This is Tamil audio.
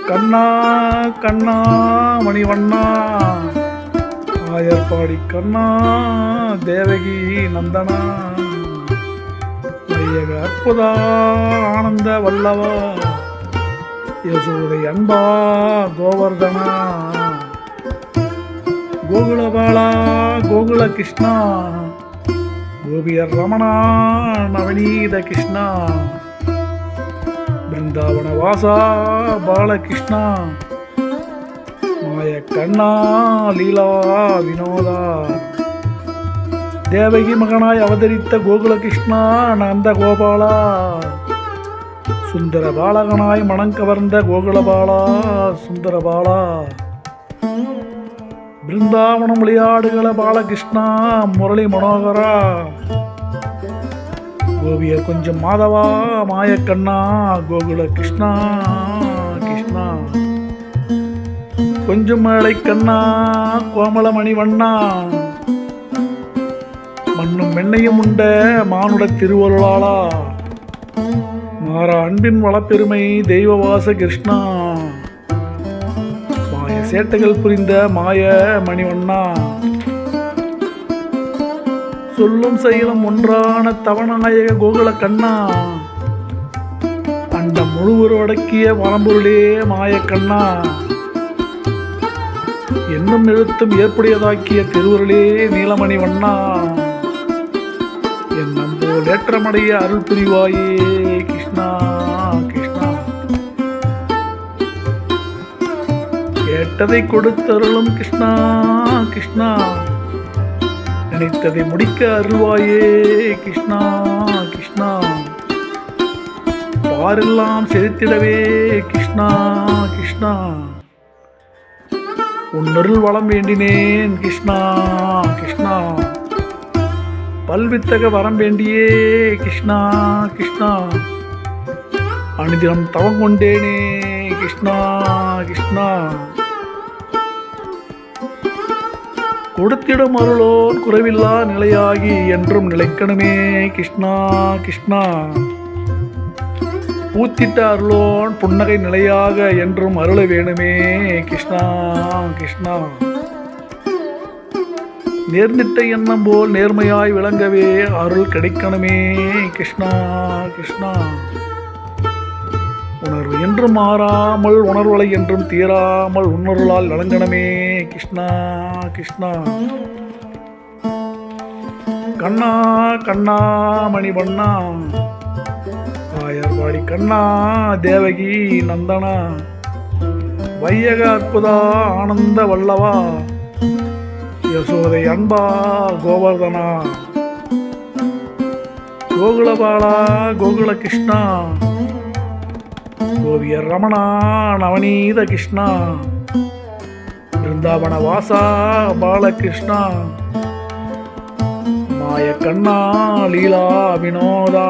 கண்ணா கண்ணா மணிவண்ணா ஆயர்பாடி கண்ணா தேவகி நந்தனா மையக அற்புதா ஆனந்த வல்லவா யசோதை அன்பா கோவர்தனா கோகுலபாலா கோகுல கிருஷ்ணா கோபியர் ரமணா நவநீத கிருஷ்ணா பிருந்தாவன வாசா பாலகிருஷ்ணா மாய கண்ணா லீலா வினோதா தேவகி மகனாய் அவதரித்த கோகுல கிருஷ்ணா நந்த கோபாலா சுந்தர பாலகனாய் மனம் கவர்ந்த கோகுலபாலா சுந்தரபாலா பிருந்தாவனம் விளையாடுகள பாலகிருஷ்ணா முரளி மனோகரா கோபியர் கொஞ்சம் மாதவா மாயக்கண்ணா கோகுல கிருஷ்ணா கிருஷ்ணா கொஞ்சம் மேலை கண்ணா கோமலமணி வண்ணா மண்ணும் மென்னையும் உண்ட மானுட திருவருளாளா மாறா அன்பின் வளப்பெருமை தெய்வவாச கிருஷ்ணா மாய சேட்டைகள் புரிந்த மாய மணிவண்ணா சொல்லும் செயலும் ஒன்றான தவநாயக கோகுல கண்ணா அந்த முழுவரு அடக்கிய வரம்பொருளே மாயக்கண்ணா என்னும் எழுத்தும் ஏற்புடையதாக்கிய திருவருளே நீலமணி வண்ணா என் நம்போல் ஏற்றமடைய அருள் புரிவாயே கிருஷ்ணா கிருஷ்ணா கேட்டதை கொடுத்தருளும் கிருஷ்ணா கிருஷ்ணா நினைத்ததை முடிக்க அருள்வாயே கிருஷ்ணா கிருஷ்ணா பாரெல்லாம் செலுத்திடவே கிருஷ்ணா கிருஷ்ணா உன்னருள் வளம் வேண்டினேன் கிருஷ்ணா கிருஷ்ணா பல்வித்தக வரம் வேண்டியே கிருஷ்ணா கிருஷ்ணா அனுதினம் தவம் கொண்டேனே கிருஷ்ணா கிருஷ்ணா கொடுத்திடும் அருளோன் குறைவில்லா நிலையாகி என்றும் நிலைக்கணுமே கிருஷ்ணா கிருஷ்ணா பூத்திட்ட அருளோன் புன்னகை நிலையாக என்றும் அருள வேணுமே கிருஷ்ணா கிருஷ்ணா நேர்ந்திட்ட எண்ணம் போல் நேர்மையாய் விளங்கவே அருள் கிடைக்கணுமே கிருஷ்ணா கிருஷ்ணா உணர்வு என்றும் மாறாமல் உணர்வலை என்றும் தீராமல் உணர்வுளால் வழங்கணுமே கிருஷ்ணா கிருஷ்ணா கண்ணா கண்ணா மணிவண்ணா ஆயர்வாடி கண்ணா தேவகி நந்தனா வையக அற்புதா ஆனந்த வல்லவா யசோதை அன்பா கோவர்தனா கோகுலபாலா கோகுல கிருஷ்ணா கோபியர் ரமணா நவநீத கிருஷ்ணா பிருந்தாவன வாசா பாலகிருஷ்ணா மாய கண்ணா லீலா வினோதா